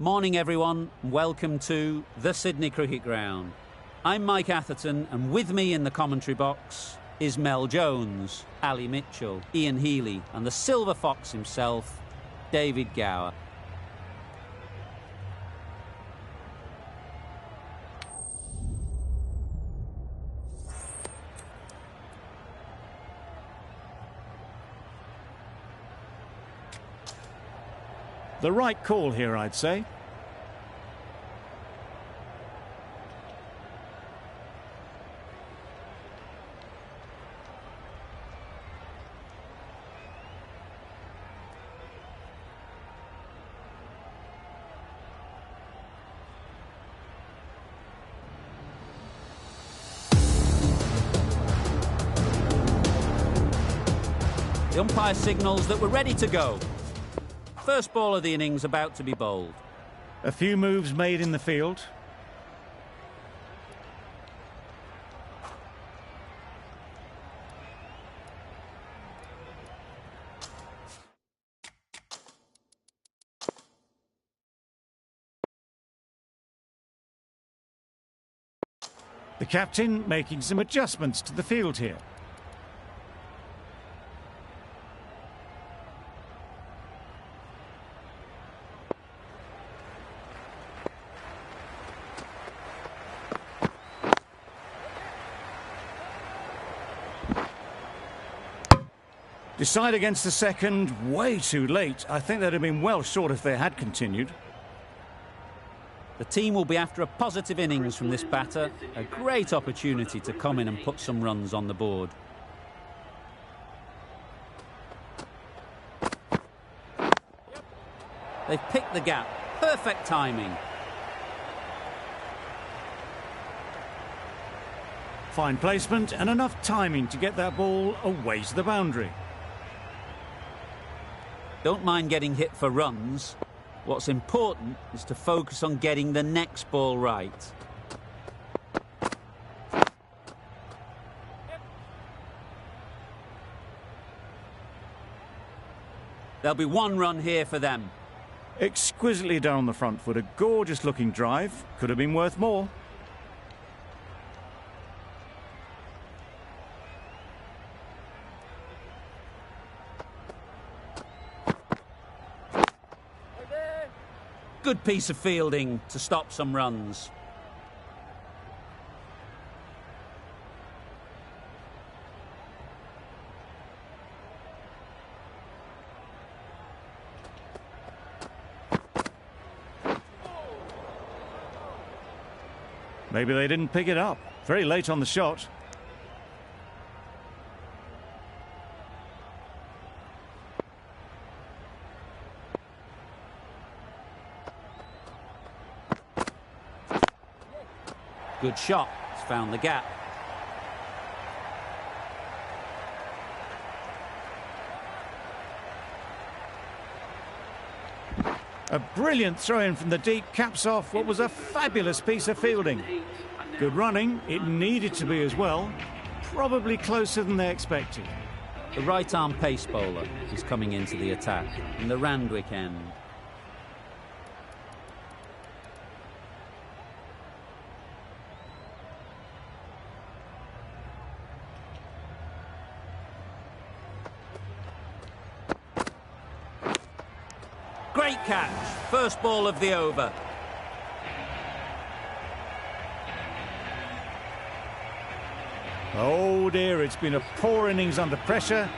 Morning everyone, and welcome to the Sydney Cricket Ground. I'm Mike Atherton, and with me in the commentary box is Mel Jones, Ali Mitchell, Ian Healy and the Silver Fox himself, David Gower. The right call here, I'd say. The umpire signals that we're ready to go. First ball of the innings about to be bowled. A few moves made in the field. The captain making some adjustments to the field here. Decide against the second, way too late. I think they'd have been well short if they had continued. The team will be after a positive innings from this batter. A great opportunity to come in and put some runs on the board. They've picked the gap. Perfect timing. Fine placement and enough timing to get that ball away to the boundary. Don't mind getting hit for runs. What's important is to focus on getting the next ball right. There'll be one run here for them. Exquisitely down the front foot, a gorgeous looking drive. Could have been worth more. Good piece of fielding to stop some runs. Maybe they didn't pick it up. Very late on the shot. Good shot. It's found the gap. A brilliant throw-in from the deep caps off what was a fabulous piece of fielding. Good running. It needed to be as well. Probably closer than they expected. The right-arm pace bowler is coming into the attack in the Randwick end. Great catch. First ball of the over. Oh dear, it's been a poor innings under pressure,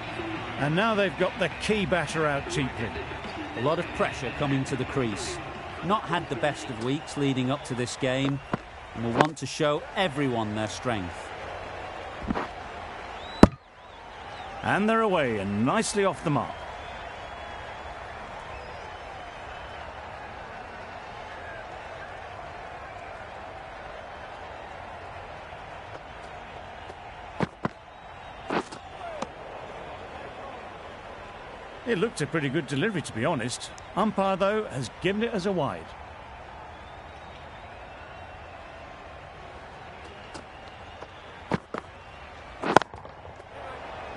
and now they've got the key batter out cheaply. A lot of pressure coming to the crease. Not had the best of weeks leading up to this game, and will want to show everyone their strength. And they're away and nicely off the mark. It looked a pretty good delivery, to be honest. Umpire, though, has given it as a wide.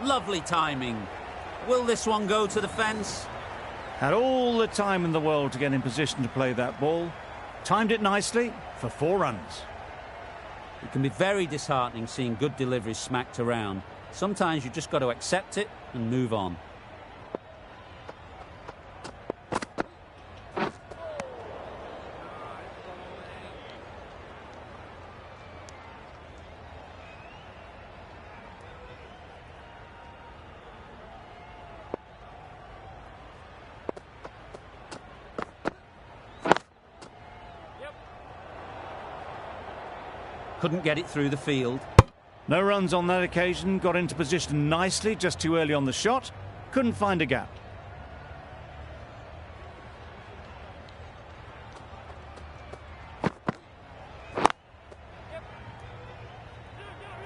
Lovely timing. Will this one go to the fence? Had all the time in the world to get in position to play that ball. Timed it nicely for 4 runs. It can be very disheartening seeing good deliveries smacked around. Sometimes you've just got to accept it and move on. Couldn't get it through the field. No runs on that occasion. Got into position nicely, just too early on the shot. Couldn't find a gap.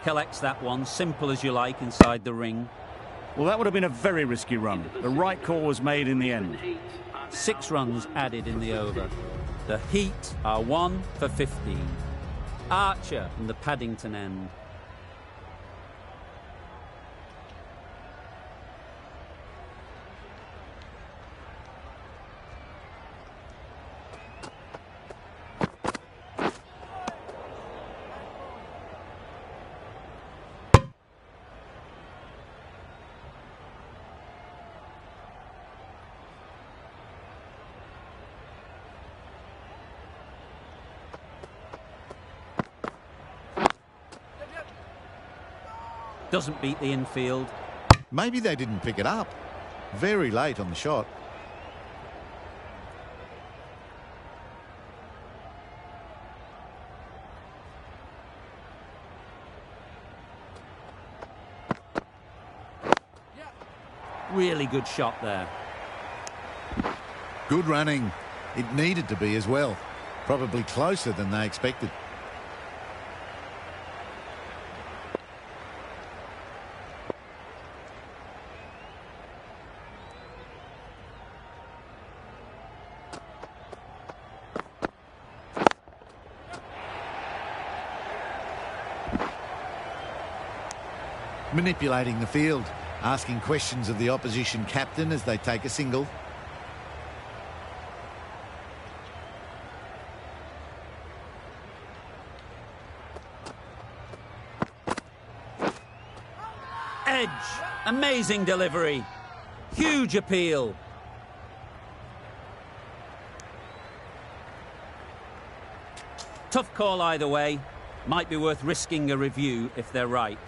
Collects that one, simple as you like, inside the ring. Well, that would have been a very risky run. The right call was made in the end. 6 runs added in the over. The Heat are 1 for 15. Archer from the Paddington end. Doesn't beat the infield. Maybe they didn't pick it up. Very late on the shot. Really good shot there. Good running. It needed to be as well. Probably closer than they expected. Manipulating the field, asking questions of the opposition captain as they take a single. Edge, amazing delivery, huge appeal. Tough call either way, might be worth risking a review if they're right.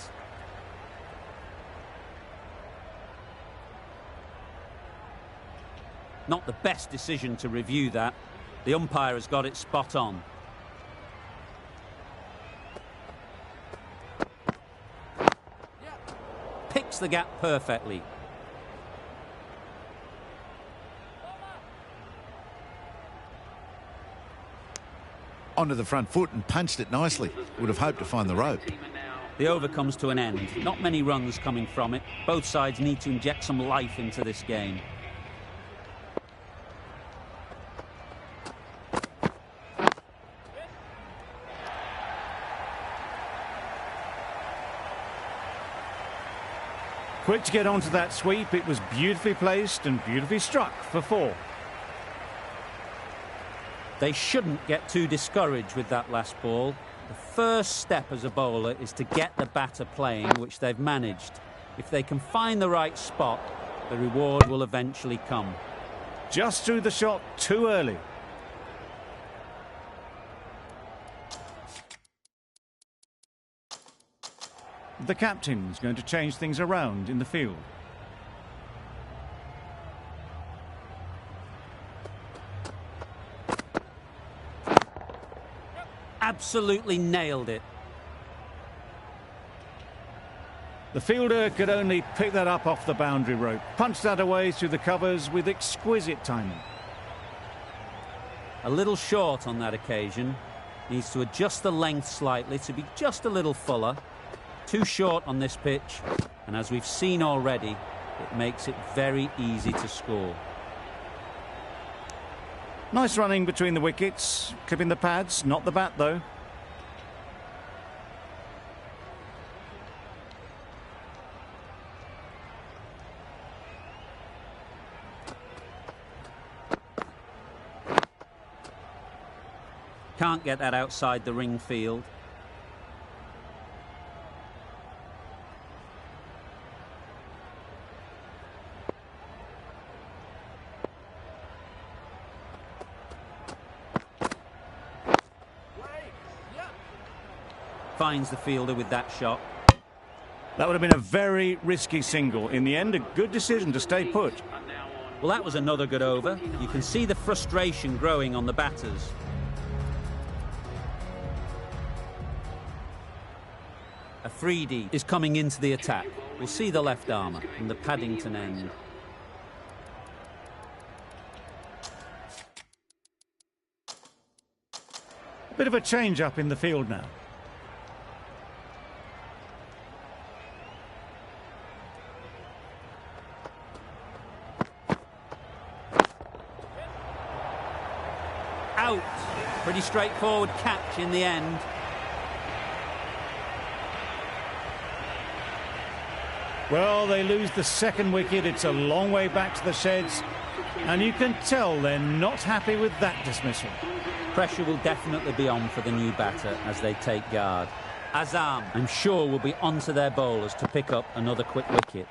Not the best decision to review that. The umpire has got it spot on. Picks the gap perfectly. Onto the front foot and punched it nicely. Would have hoped to find the rope. The over comes to an end. Not many runs coming from it. Both sides need to inject some life into this game. Quick to get onto that sweep. It was beautifully placed and beautifully struck for 4. They shouldn't get too discouraged with that last ball. The first step as a bowler is to get the batter playing, which they've managed. If they can find the right spot, the reward will eventually come. Just threw the shot too early. The captain's going to change things around in the field. Absolutely nailed it. The fielder could only pick that up off the boundary rope. Punched that away through the covers with exquisite timing. A little short on that occasion. Needs to adjust the length slightly to be just a little fuller. Too short on this pitch, and as we've seen already, it makes it very easy to score. Nice running between the wickets, clipping the pads, not the bat though. Can't get that outside the ring field. Finds the fielder with that shot. That would have been a very risky single. In the end, a good decision to stay put. Well, that was another good over. You can see the frustration growing on the batters. Afridi is coming into the attack. We'll see the left armour from the Paddington end. Bit of a change-up in the field now. Out. Pretty straightforward catch in the end. Well, they lose the second wicket. It's a long way back to the sheds. And you can tell they're not happy with that dismissal. Pressure will definitely be on for the new batter as they take guard. Azam, I'm sure, will be onto their bowlers to pick up another quick wicket.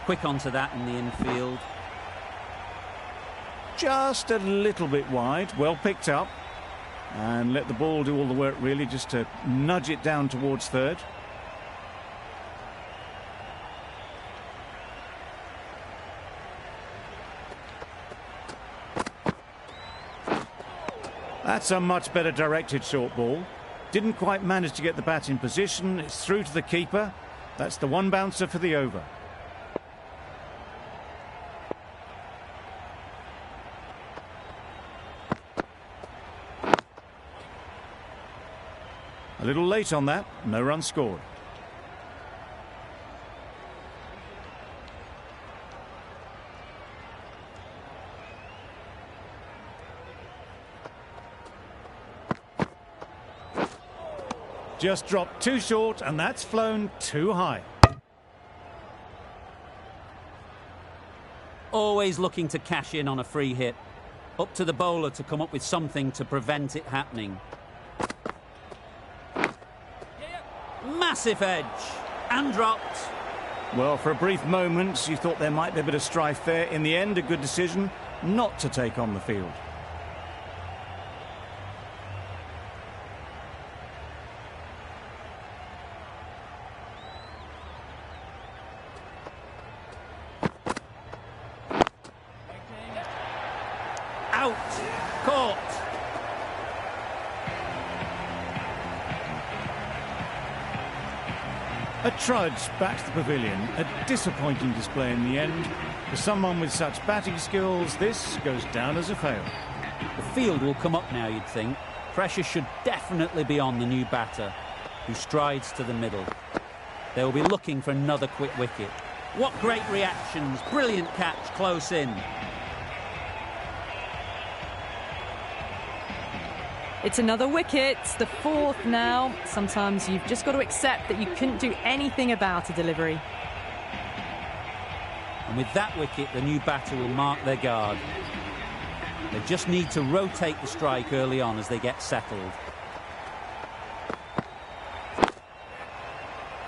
Quick onto that in the infield. Just a little bit wide, well picked up. And let the ball do all the work, really, just to nudge it down towards third. That's a much better directed short ball. Didn't quite manage to get the bat in position. It's through to the keeper. That's the one bouncer for the over. A little late on that, no run scored. Just dropped too short, and that's flown too high. Always looking to cash in on a free hit. Up to the bowler to come up with something to prevent it happening. Massive edge. And dropped. Well, for a brief moment, you thought there might be a bit of strife there. In the end, a good decision not to take on the field. Out. Caught. A trudge back to the pavilion. A disappointing display in the end. For someone with such batting skills, this goes down as a fail. The field will come up now, you'd think. Pressure should definitely be on the new batter, who strides to the middle. They will be looking for another quick wicket. What great reactions. Brilliant catch close in. It's another wicket, the fourth now. Sometimes you've just got to accept that you couldn't do anything about a delivery. And with that wicket, the new batter will mark their guard. They just need to rotate the strike early on as they get settled.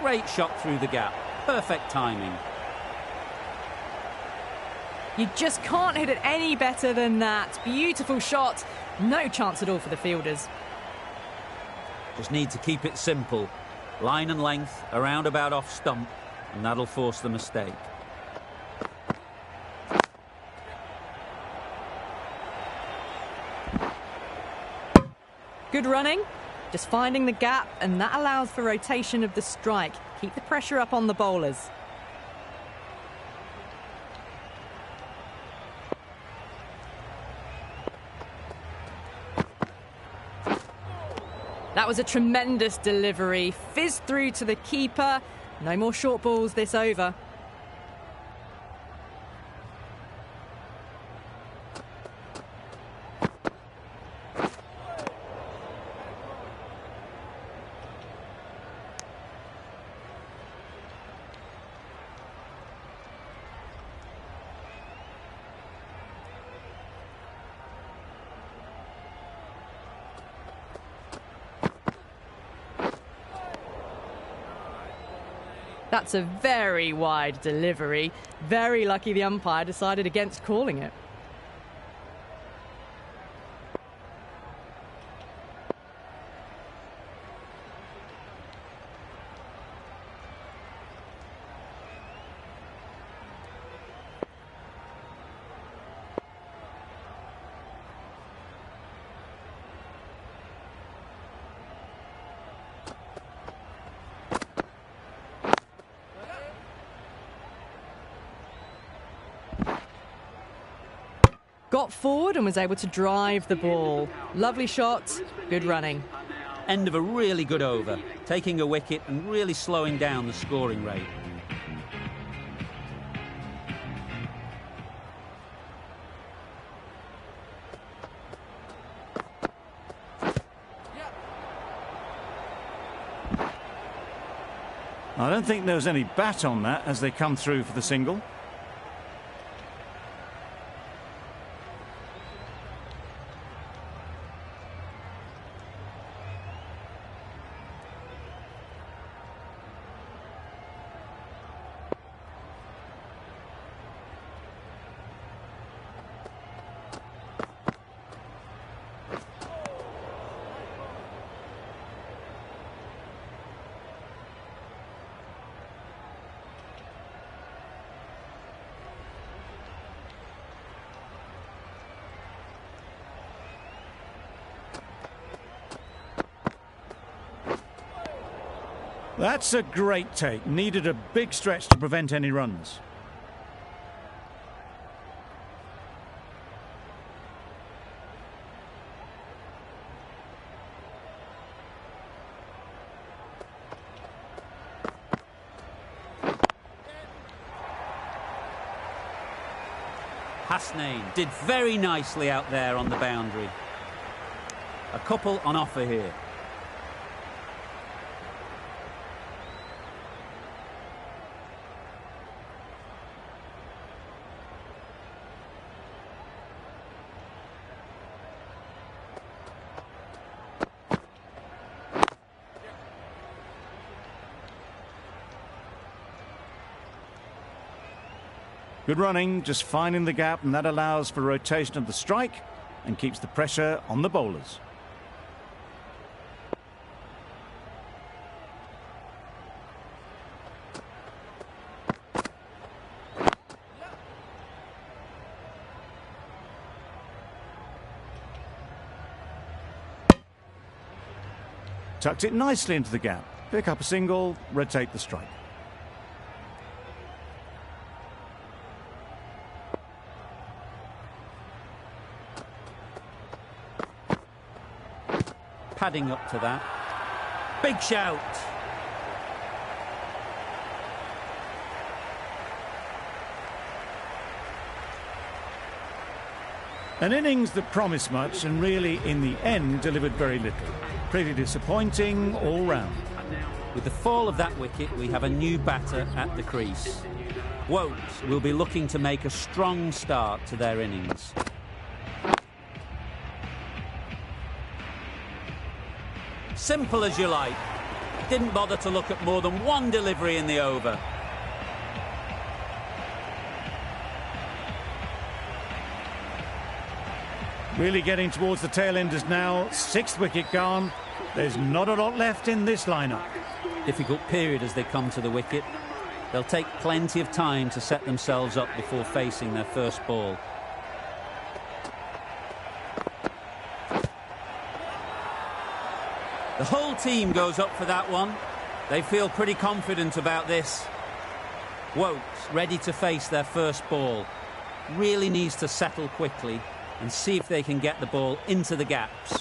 Great shot through the gap. Perfect timing. You just can't hit it any better than that. Beautiful shot. No chance at all for the fielders. Just need to keep it simple. Line and length, around about off stump, and that'll force the mistake. Good running. Just finding the gap, and that allows for rotation of the strike. Keep the pressure up on the bowlers. That was a tremendous delivery. Fizzed through to the keeper. No more short balls this over. That's a very wide delivery. Very lucky the umpire decided against calling it. Got forward and was able to drive the ball. Lovely shot, good running. End of a really good over, taking a wicket and really slowing down the scoring rate. I don't think there was any bat on that as they come through for the single. That's a great take. Needed a big stretch to prevent any runs. Hasnain did very nicely out there on the boundary. A couple on offer here. Good running, just finding the gap, and that allows for rotation of the strike and keeps the pressure on the bowlers. Tucked it nicely into the gap. Pick up a single, rotate the strike. Padding up to that. Big shout. An innings that promised much and really, in the end, delivered very little. Pretty disappointing all round. With the fall of that wicket, we have a new batter at the crease. Woakes will be looking to make a strong start to their innings. Simple as you like. Didn't bother to look at more than one delivery in the over. Really getting towards the tail enders now. 6th wicket gone. There's not a lot left in this lineup. Difficult period as they come to the wicket. They'll take plenty of time to set themselves up before facing their first ball. The whole team goes up for that one. They feel pretty confident about this. Woakes ready to face their first ball. Really needs to settle quickly and see if they can get the ball into the gaps.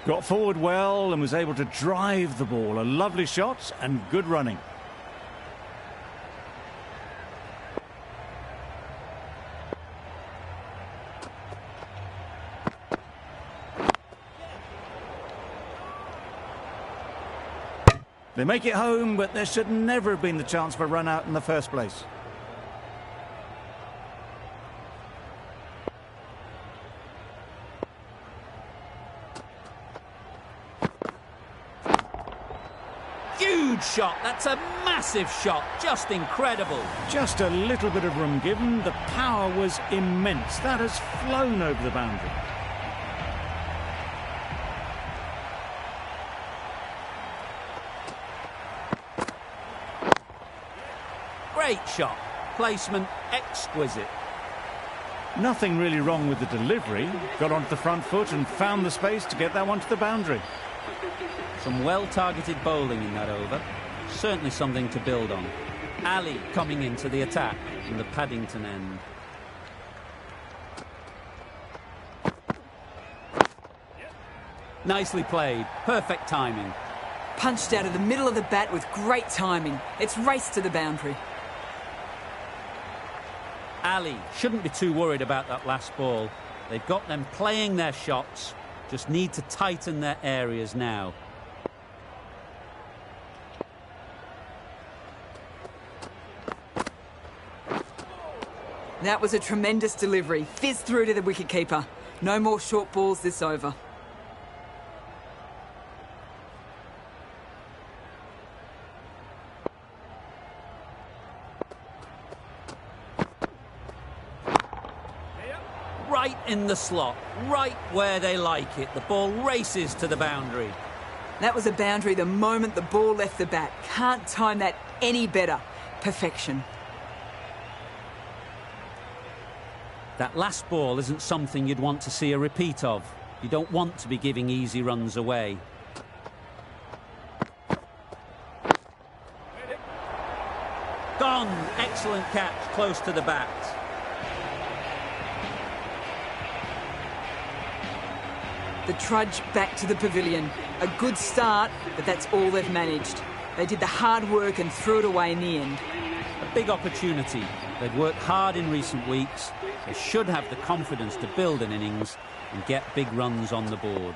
Got forward well and was able to drive the ball. A lovely shot and good running. They make it home, but there should never have been the chance for a run out in the first place. Huge shot. That's a massive shot. Just incredible. Just a little bit of room given. The power was immense. That has flown over the boundary. Great shot. Placement exquisite. Nothing really wrong with the delivery. Got onto the front foot and found the space to get that one to the boundary. Some well-targeted bowling in that over. Certainly something to build on. Ali coming into the attack from the Paddington end. Nicely played. Perfect timing. Punched out of the middle of the bat with great timing. It's raced to the boundary. Ali shouldn't be too worried about that last ball. They've got them playing their shots. Just need to tighten their areas now. That was a tremendous delivery. Fizzed through to the wicketkeeper. No more short balls this over. Right in the slot, right where they like it. The ball races to the boundary. That was a boundary the moment the ball left the bat. Can't time that any better. Perfection. That last ball isn't something you'd want to see a repeat of. You don't want to be giving easy runs away. Gone! Excellent catch, close to the bat. The trudge back to the pavilion. A good start, but that's all they've managed. They did the hard work and threw it away in the end. A big opportunity. They've worked hard in recent weeks. They should have the confidence to build an innings and get big runs on the board.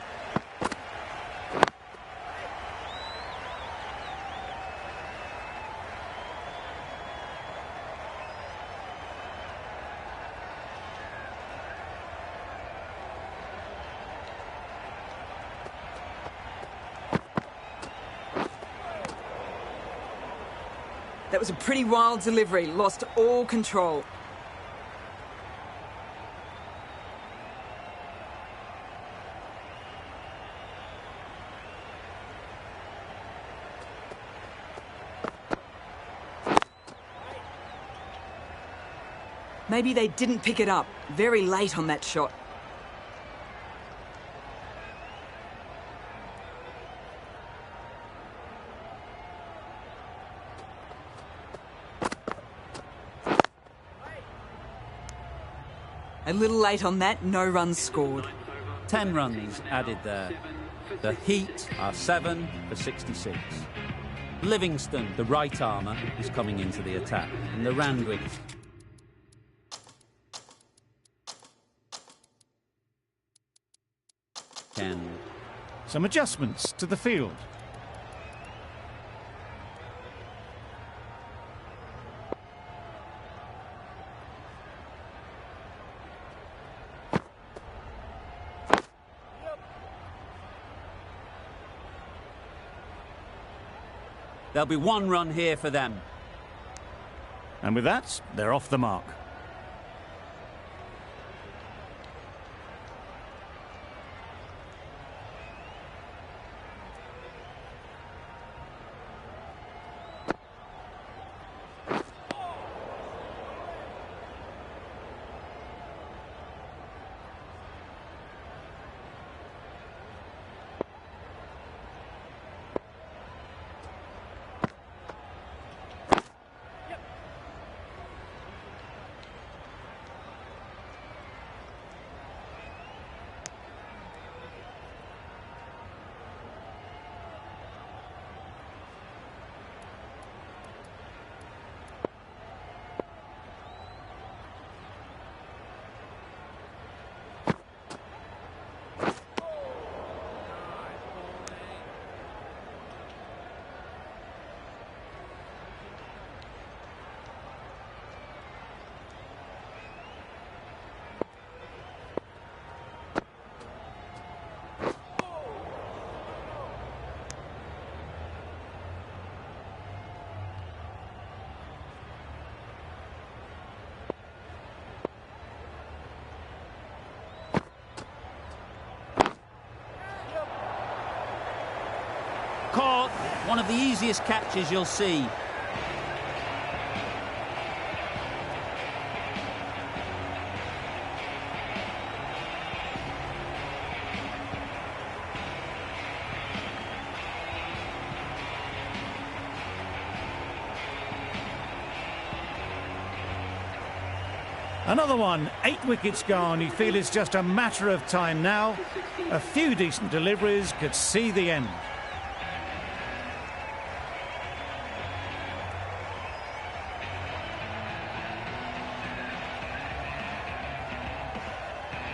That was a pretty wild delivery. Lost all control. Maybe they didn't pick it up. Very late on that shot. A little late on that, no runs scored. 10 runs added there. The Heat are 7 for 66. Livingston, the right armour, is coming into the attack. And the Randwick. Some adjustments to the field. There'll be 1 run here for them. And with that, they're off the mark. One of the easiest catches you'll see. Another one, 8 wickets gone. You feel it's just a matter of time now. A few decent deliveries could see the end.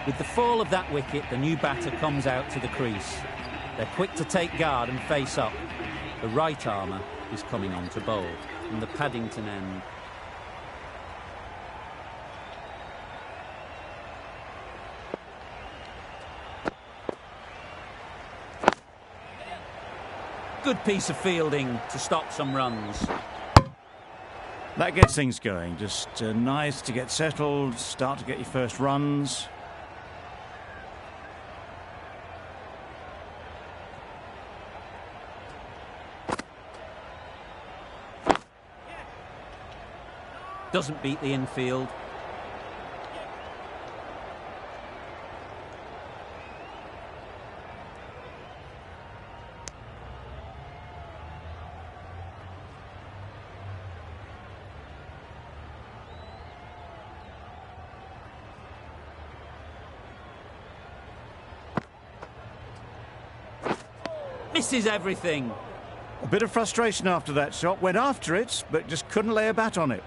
With the fall of that wicket, the new batter comes out to the crease. They're quick to take guard and face up. The right armour is coming on to bowl from the Paddington end. Good piece of fielding to stop some runs. That gets things going. Just nice to get settled, start to get your first runs. Doesn't beat the infield. Misses everything. A bit of frustration after that shot. Went after it, but just couldn't lay a bat on it.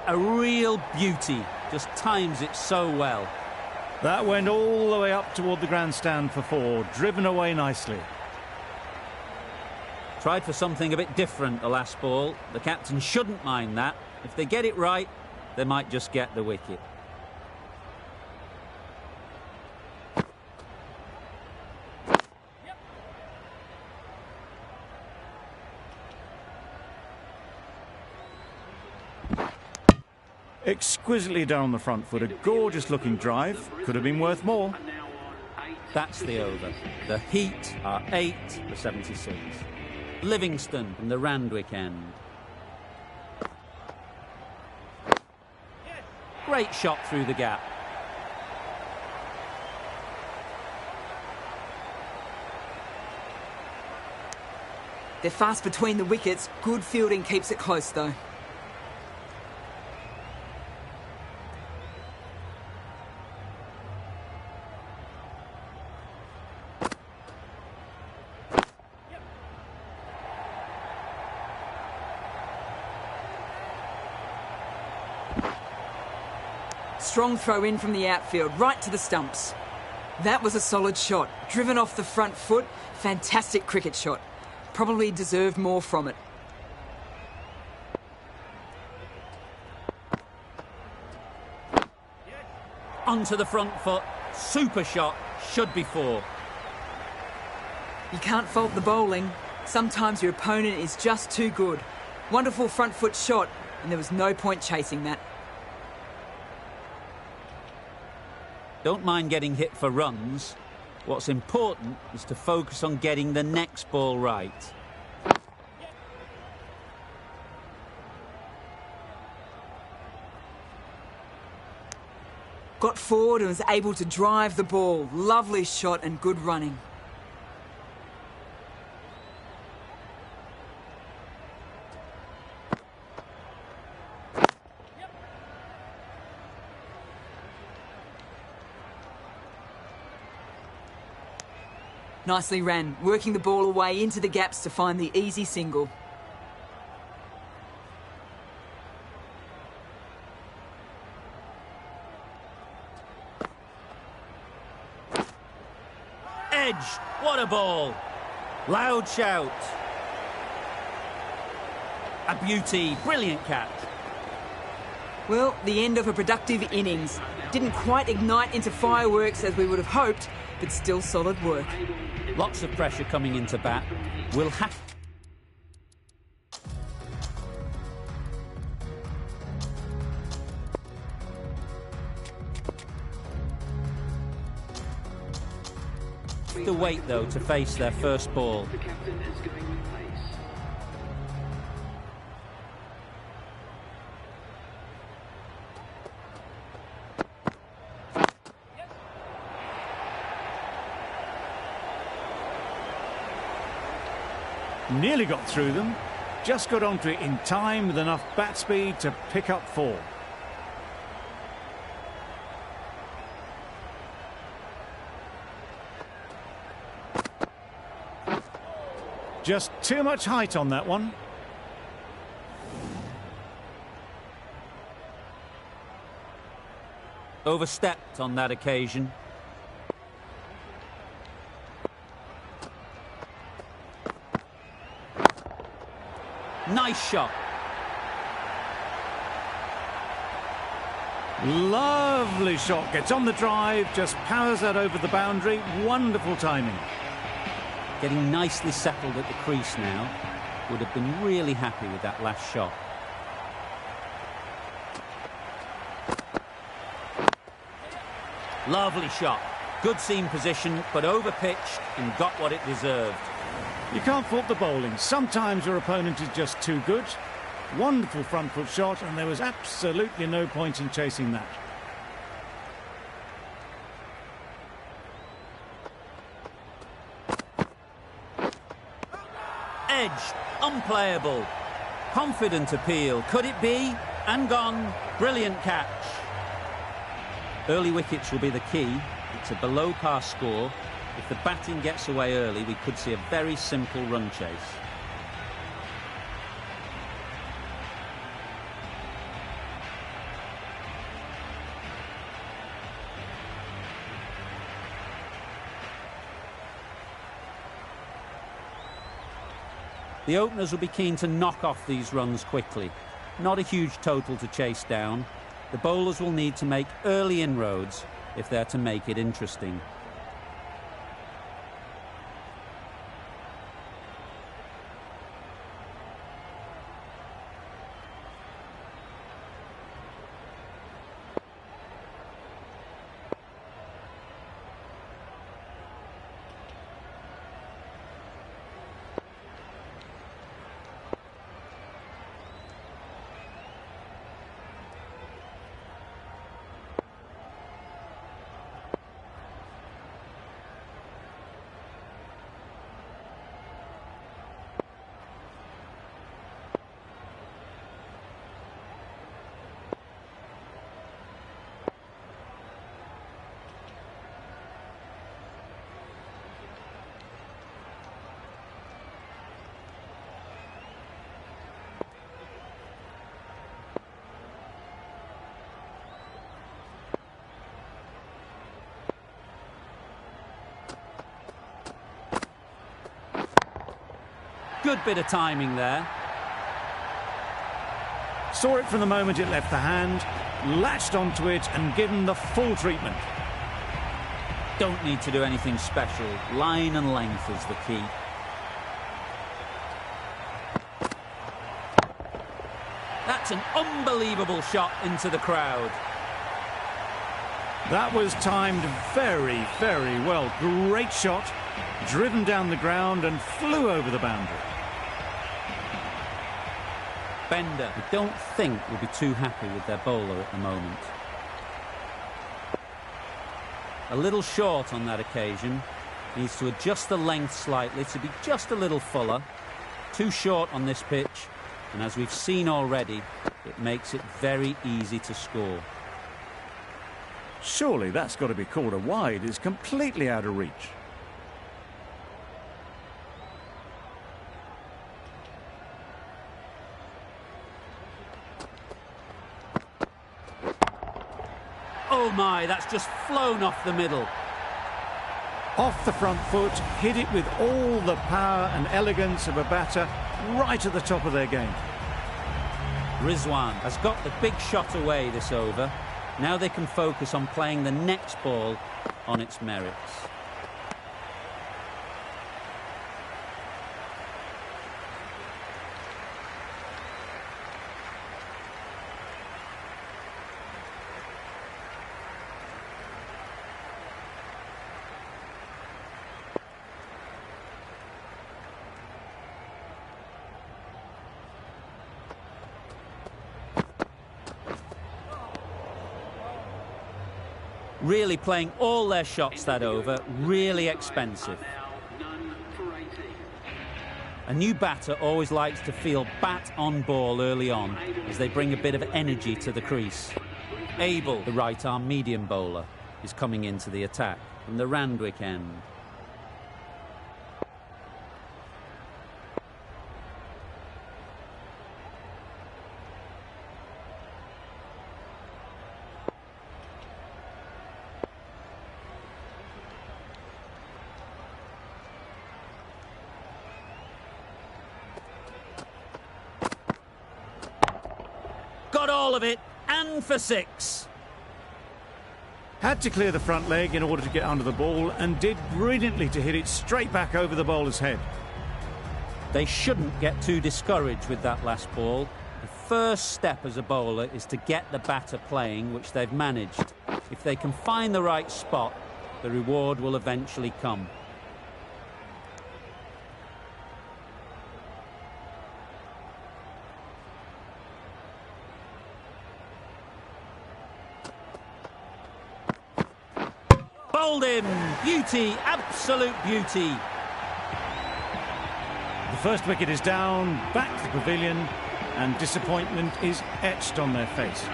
A real beauty, just times it so well. That went all the way up toward the grandstand for 4, driven away nicely. Tried for something a bit different the last ball. The captain shouldn't mind that. If they get it right, they might just get the wicket. Exquisitely down the front foot, a gorgeous looking drive. Could have been worth more. That's the over. The Heat are 8 for 76. Livingston from the Randwick end. Great shot through the gap. They're fast between the wickets. Good fielding keeps it close, though. Strong throw in from the outfield, right to the stumps. That was a solid shot. Driven off the front foot. Fantastic cricket shot. Probably deserved more from it. Onto the front foot. Super shot. Should be 4. You can't fault the bowling. Sometimes your opponent is just too good. Wonderful front foot shot, and there was no point chasing that. Don't mind getting hit for runs. What's important is to focus on getting the next ball right. Got forward and was able to drive the ball. Lovely shot and good running. Nicely ran, working the ball away into the gaps to find the easy single. Edge, what a ball. Loud shout. A beauty, brilliant catch. Well, the end of a productive innings. Didn't quite ignite into fireworks as we would have hoped, but still solid work. Lots of pressure coming into bat. We'll have... to wait, though, to face their first ball. Nearly got through them. Just got onto it in time with enough bat speed to pick up 4. Just too much height on that one. Overstepped on that occasion. Nice shot. Lovely shot. Gets on the drive, just powers that over the boundary. Wonderful timing. Getting nicely settled at the crease now. Would have been really happy with that last shot. Lovely shot. Good seam position, but over-pitched and got what it deserved. You can't fault the bowling. Sometimes your opponent is just too good. Wonderful front foot shot, and there was absolutely no point in chasing that. Edged, unplayable. Confident appeal. Could it be? And gone. Brilliant catch. Early wickets will be the key. It's a below par score. If the batting gets away early, we could see a very simple run chase. The openers will be keen to knock off these runs quickly. Not a huge total to chase down. The bowlers will need to make early inroads if they're to make it interesting. Good bit of timing there. Saw it from the moment it left the hand, latched onto it and given the full treatment. Don't need to do anything special. Line and length is the key. That's an unbelievable shot into the crowd. That was timed very, very well. Great shot, driven down the ground and flew over the boundary. Bender, I don't think, will be too happy with their bowler at the moment. A little short on that occasion. Needs to adjust the length slightly to be just a little fuller. Too short on this pitch, and as we've seen already, it makes it very easy to score. Surely that's got to be called a wide. It's completely out of reach. Oh my, that's just flown off the middle. Off the front foot, hit it with all the power and elegance of a batter right at the top of their game. Rizwan has got the big shot away this over. Now they can focus on playing the next ball on its merits. Really playing all their shots that over, really expensive. A new batter always likes to feel bat on ball early on as they bring a bit of energy to the crease. Abel, the right-arm medium bowler, is coming into the attack from the Randwick end. Got all of it, and for 6. Had to clear the front leg in order to get under the ball and did brilliantly to hit it straight back over the bowler's head. They shouldn't get too discouraged with that last ball. The first step as a bowler is to get the batter playing, which they've managed. If they can find the right spot, the reward will eventually come. Bowled him! Beauty, absolute beauty. The first wicket is down, back to the pavilion, and disappointment is etched on their face.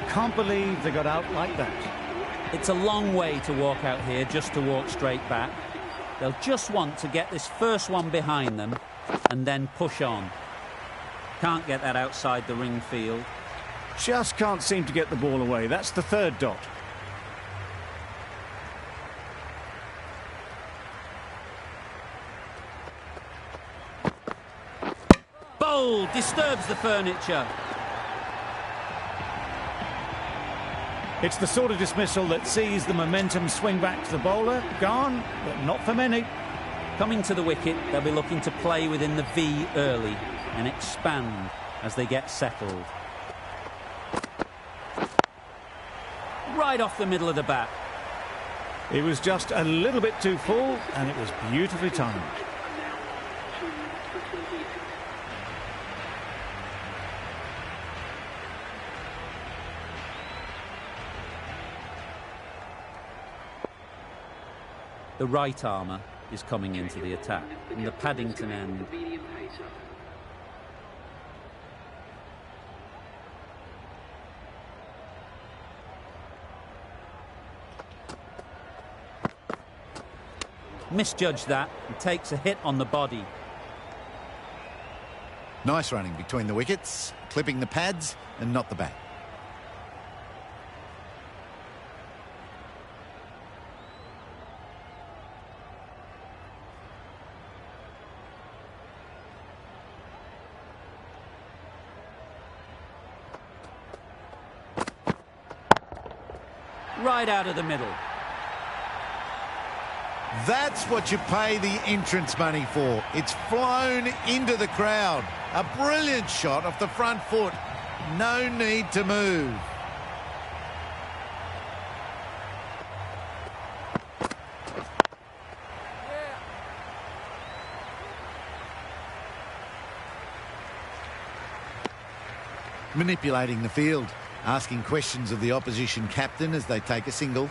Can't believe they got out like that. It's a long way to walk out here just to walk straight back. They'll just want to get this first one behind them and then push on. Can't get that outside the ring field. Just can't seem to get the ball away. That's the third dot. Bold, disturbs the furniture. It's the sort of dismissal that sees the momentum swing back to the bowler. Gone, but not for many. Coming to the wicket, they'll be looking to play within the V early and expand as they get settled. Right off the middle of the bat. It was just a little bit too full, and it was beautifully timed. The right armour is coming into the attack from the Paddington end. Misjudged that and takes a hit on the body. Nice running between the wickets, clipping the pads and not the bat. Right out of the middle. That's what you pay the entrance money for. It's flown into the crowd. A brilliant shot off the front foot. No need to move. Manipulating the field, asking questions of the opposition captain as they take a single.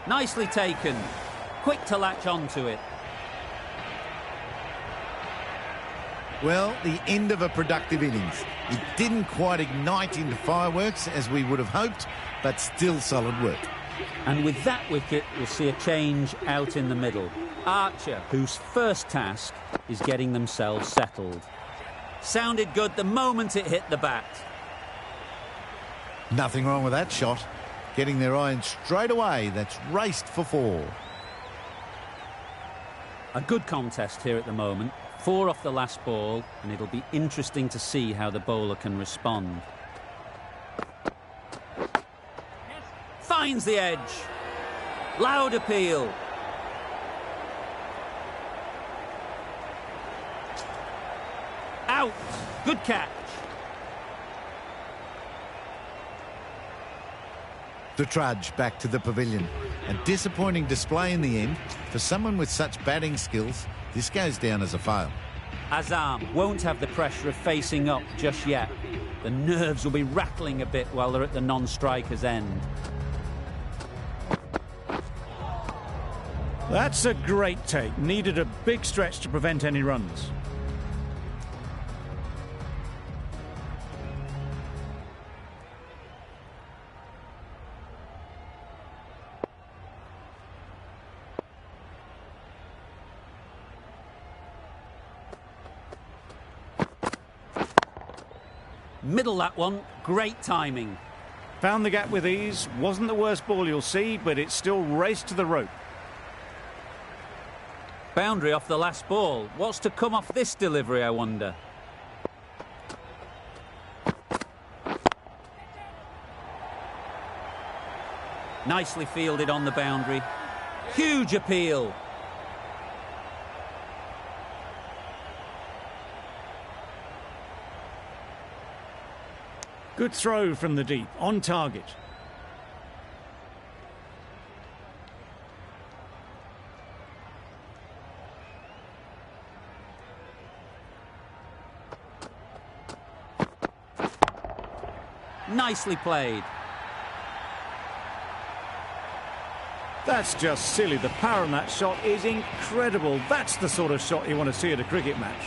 Nicely taken. Quick to latch onto it. Well, the end of a productive innings. It didn't quite ignite into fireworks as we would have hoped, but still solid work. And with that wicket, we'll see a change out in the middle. Archer, whose first task is getting themselves settled. Sounded good the moment it hit the bat. Nothing wrong with that shot. Getting their iron straight away. That's raced for 4. A good contest here at the moment. 4 off the last ball, and it'll be interesting to see how the bowler can respond. Finds the edge. Loud appeal. Out. Good catch. The trudge back to the pavilion. A disappointing display in the end. For someone with such batting skills, this goes down as a fail. Azam won't have the pressure of facing up just yet. The nerves will be rattling a bit while they're at the non-striker's end. That's a great take. Needed a big stretch to prevent any runs. Middle that one. Great timing. Found the gap with ease. Wasn't the worst ball you'll see, but it still raced to the rope. Boundary off the last ball. What's to come off this delivery, I wonder? Nicely fielded on the boundary. Huge appeal. Good throw from the deep, on target. Nicely played. That's just silly. The power on that shot is incredible. That's the sort of shot you want to see at a cricket match.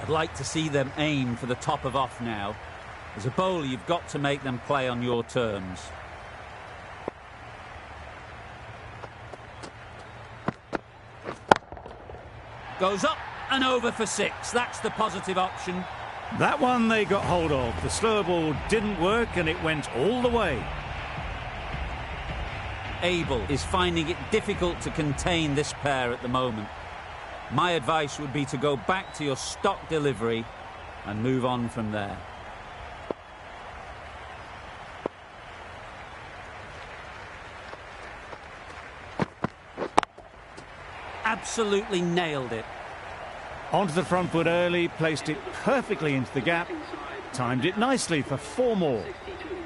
I'd like to see them aim for the top of off now. As a bowler, you've got to make them play on your terms. Goes up and over for 6. That's the positive option. That one they got hold of. The slower ball didn't work and it went all the way. Abel is finding it difficult to contain this pair at the moment. My advice would be to go back to your stock delivery and move on from there. Absolutely nailed it. Onto the front foot early, placed it perfectly into the gap, timed it nicely for 4 more.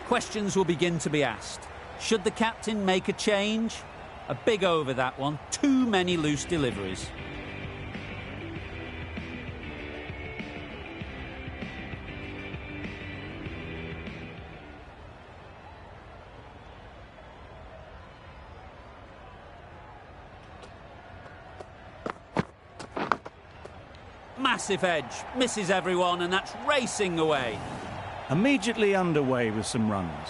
Questions will begin to be asked. Should the captain make a change? A big over that one. Too many loose deliveries. Massive edge, misses everyone, and that's racing away. Immediately underway with some runs.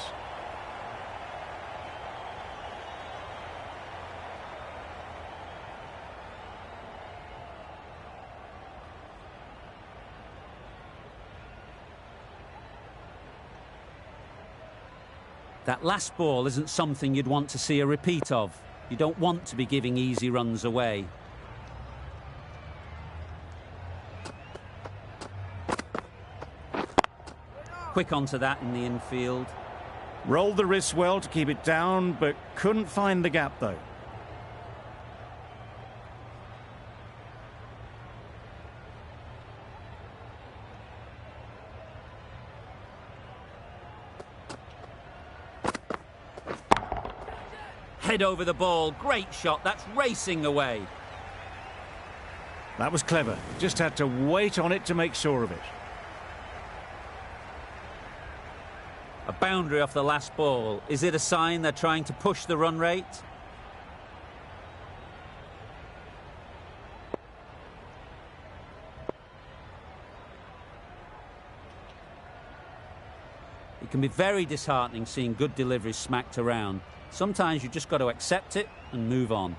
That last ball isn't something you'd want to see a repeat of. You don't want to be giving easy runs away. Quick onto that in the infield. Rolled the wrists well to keep it down, but couldn't find the gap though. Head over the ball, great shot, that's racing away. That was clever, just had to wait on it to make sure of it. A boundary off the last ball. Is it a sign they're trying to push the run rate? It can be very disheartening seeing good deliveries smacked around. Sometimes you just got to accept it and move on.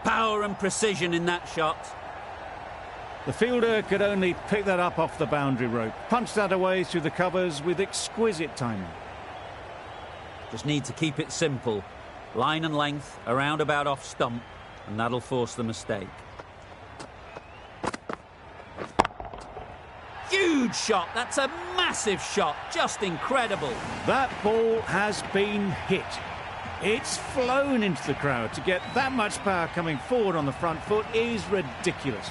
Power and precision in that shot. The fielder could only pick that up off the boundary rope. Punched that away through the covers with exquisite timing. Just need to keep it simple. Line and length, around about off stump, and that'll force the mistake. Huge shot. That's a massive shot. Just incredible. That ball has been hit. It's flown into the crowd. To get that much power coming forward on the front foot is ridiculous.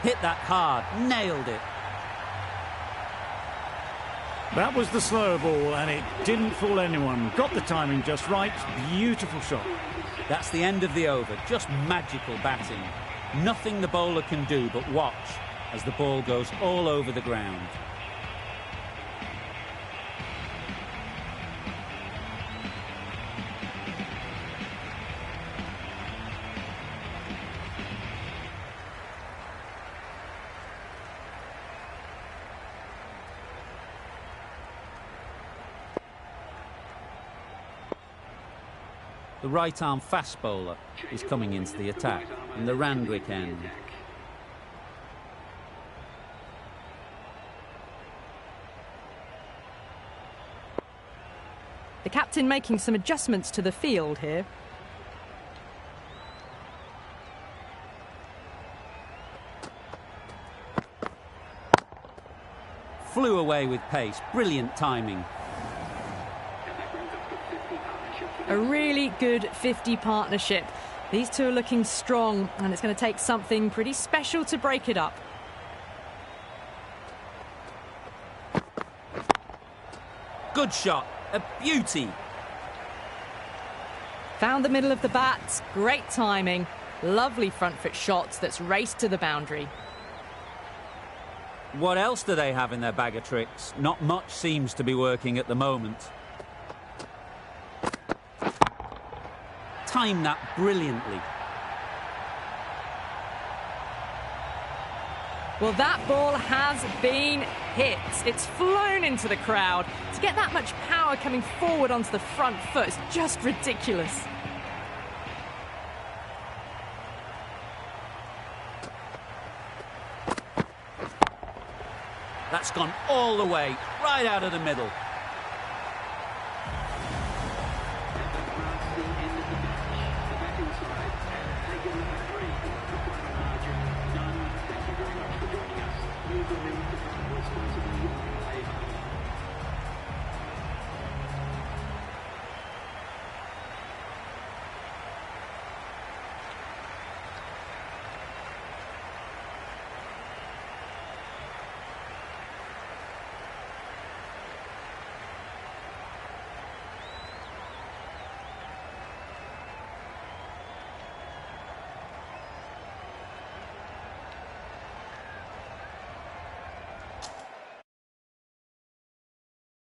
Hit that hard. Nailed it. That was the slower ball, and it didn't fool anyone. Got the timing just right. Beautiful shot. That's the end of the over. Just magical batting. Nothing the bowler can do but watch as the ball goes all over the ground. The right-arm fast bowler is coming into the attack in the Randwick end. The captain making some adjustments to the field here. Flew away with pace. Brilliant timing. A really good 50 partnership. These two are looking strong, and it's going to take something pretty special to break it up. Good shot. A beauty. Found the middle of the bat. Great timing. Lovely front foot shots that's raced to the boundary. What else do they have in their bag of tricks? Not much seems to be working at the moment. Timed that brilliantly. Well, that ball has been hit. It's flown into the crowd. To get that much power coming forward onto the front foot is just ridiculous. That's gone all the way, right out of the middle.